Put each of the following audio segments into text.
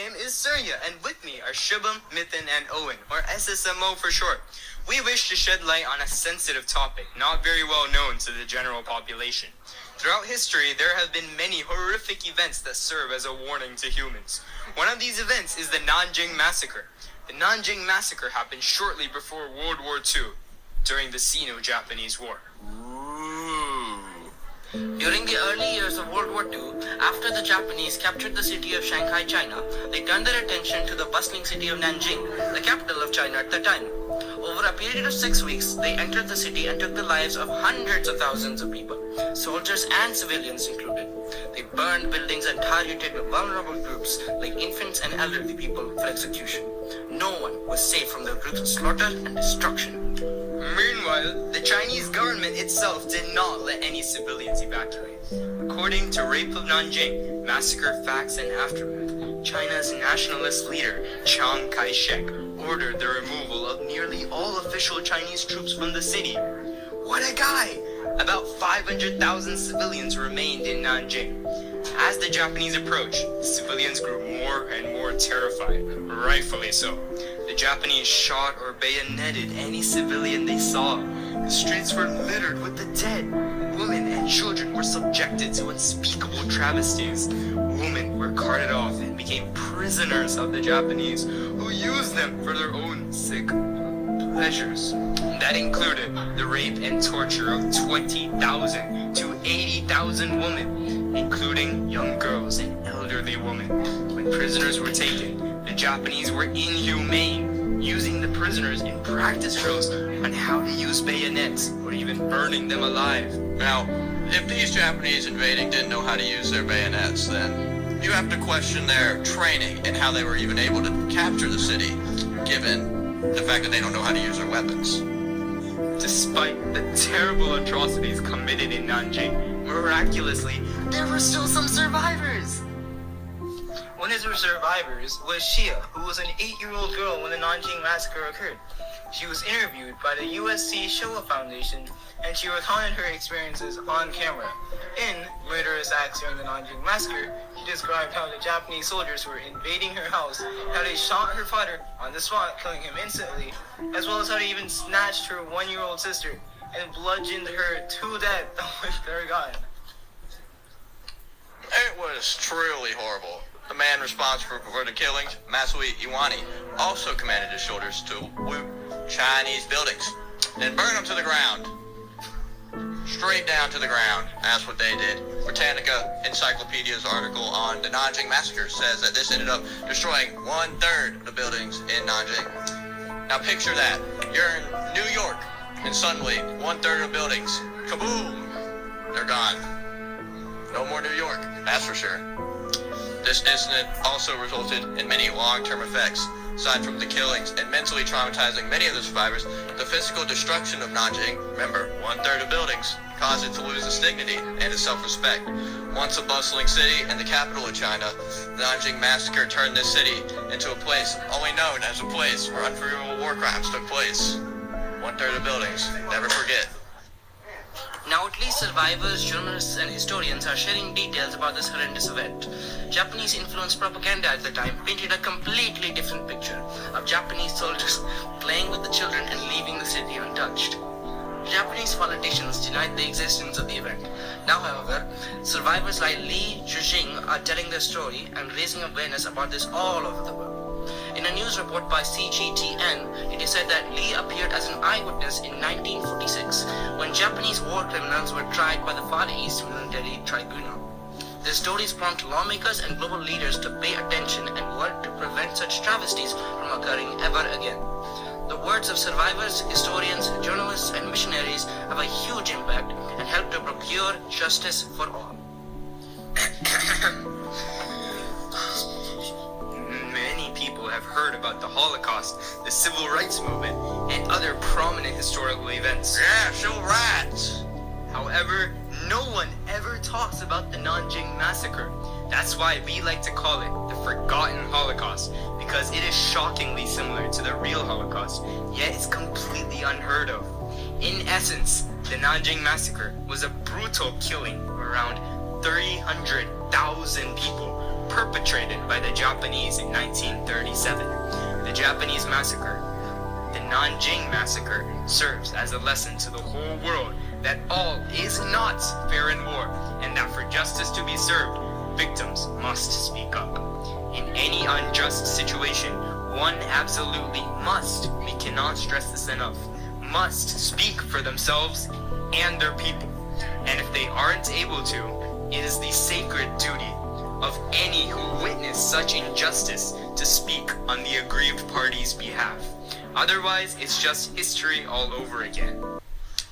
name is Surya, and with me are Shubham, Mithan, and Owen, or SSMO for short. We wish to shed light on a sensitive topic, not very well known to the general population. Throughout history, there have been many horrific events that serve as a warning to humans. One of these events is the Nanjing Massacre. The Nanjing Massacre happened shortly before World War II, during the Sino-Japanese War. During the early years of World War II, after the Japanese captured the city of Shanghai, China, they turned their attention to the bustling city of Nanjing, the capital of China at the time. Over a period of 6 weeks, they entered the city and took the lives of hundreds of thousands of people, soldiers and civilians included. They burned buildings and targeted vulnerable groups like infants and elderly people for execution. No one was safe from the brutal slaughter and destruction. Meanwhile, the Chinese government itself did not let any civilians evacuate. According to Rape of Nanjing, Massacre Facts and Aftermath, China's nationalist leader, Chiang Kai-shek, ordered the removal of nearly all official Chinese troops from the city. What a guy! About 500,000 civilians remained in Nanjing. As the Japanese approached, civilians grew more and more terrified, rightfully so. The Japanese shot or bayoneted any civilian they saw. The streets were littered with the dead. Women and children were subjected to unspeakable travesties. Women were carted off and became prisoners of the Japanese, who used them for their own sick pleasures. That included the rape and torture of 20,000 to 80,000 women, including young girls and elderly women. When prisoners were taken, the Japanese were inhumane, using the prisoners in practice drills on how to use bayonets or even burning them alive. Now, if these Japanese invading didn't know how to use their bayonets, then you have to question their training and how they were even able to capture the city, given the fact that they don't know how to use their weapons. Despite the terrible atrocities committed in Nanjing, miraculously, there were still some survivors. One of the survivors was Shia, who was an 8-year-old girl when the Nanjing Massacre occurred. She was interviewed by the USC Showa Foundation, and she recounted her experiences on camera. In Murderous Acts During the Nanjing Massacre, she described how the Japanese soldiers were invading her house, how they shot her father on the spot, killing him instantly, as well as how they even snatched her 1-year-old sister and bludgeoned her to death with their gun. It was truly horrible. The man responsible for the killings, Masui Iwani, also commanded his soldiers to loot Chinese buildings, then burn them to the ground. Straight down to the ground. That's what they did. Britannica Encyclopedia's article on the Nanjing Massacre says that this ended up destroying 1/3 of the buildings in Nanjing. Now picture that. You're in New York, and suddenly 1/3 of the buildings, kaboom, they're gone. No more New York, that's for sure. This incident also resulted in many long-term effects. Aside from the killings and mentally traumatizing many of the survivors, the physical destruction of Nanjing, remember, 1/3 of buildings, caused it to lose its dignity and its self-respect. Once a bustling city and the capital of China, the Nanjing Massacre turned this city into a place only known as a place where unforgivable war crimes took place. 1/3 of buildings, never forget. Now at least survivors, journalists and historians are sharing details about this horrendous event. Japanese influenced propaganda at the time painted a completely different picture of Japanese soldiers playing with the children and leaving the city untouched. Japanese politicians denied the existence of the event. Now, however, survivors like Li Zhijing are telling their story and raising awareness about this all over the world. In a news report by CGTN, it is said that Li appeared as an eyewitness in 1946 when Japanese war criminals were tried by the Far East Military Tribunal. Their stories prompt lawmakers and global leaders to pay attention and work to prevent such travesties from occurring ever again. The words of survivors, historians, journalists, and missionaries have a huge impact and help to procure justice for all. Many people have heard about the Holocaust, the Civil Rights Movement, and other prominent historical events. Yeah, civil rights. However, no one ever talks about the Nanjing Massacre. That's why we like to call it the Forgotten Holocaust, because it is shockingly similar to the real Holocaust, yet it's completely unheard of. In essence, the Nanjing Massacre was a brutal killing of around 300,000 people, perpetrated perpetrated by the Japanese in 1937. The Japanese massacre, the Nanjing massacre, serves as a lesson to the whole world that all is not fair in war, and that for justice to be served, victims must speak up. In any unjust situation, one absolutely must, we cannot stress this enough, must speak for themselves and their people. And if they aren't able to, it is the sacred duty of any who witness such injustice to speak on the aggrieved party's behalf. Otherwise, it's just history all over again.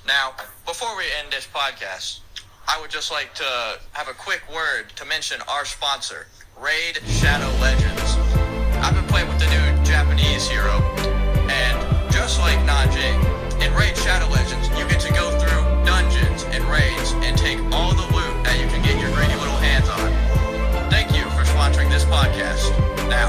Now, before we end this podcast, I would just like to have a quick word to mention our sponsor, Raid Shadow Legends. I've been playing with the new Japanese hero, and just like Nanjing, in Raid Shadow Legends, you get to go through dungeons and raids and take all the loot that you can get your greedy little hands on. Thank you for sponsoring this podcast. Now,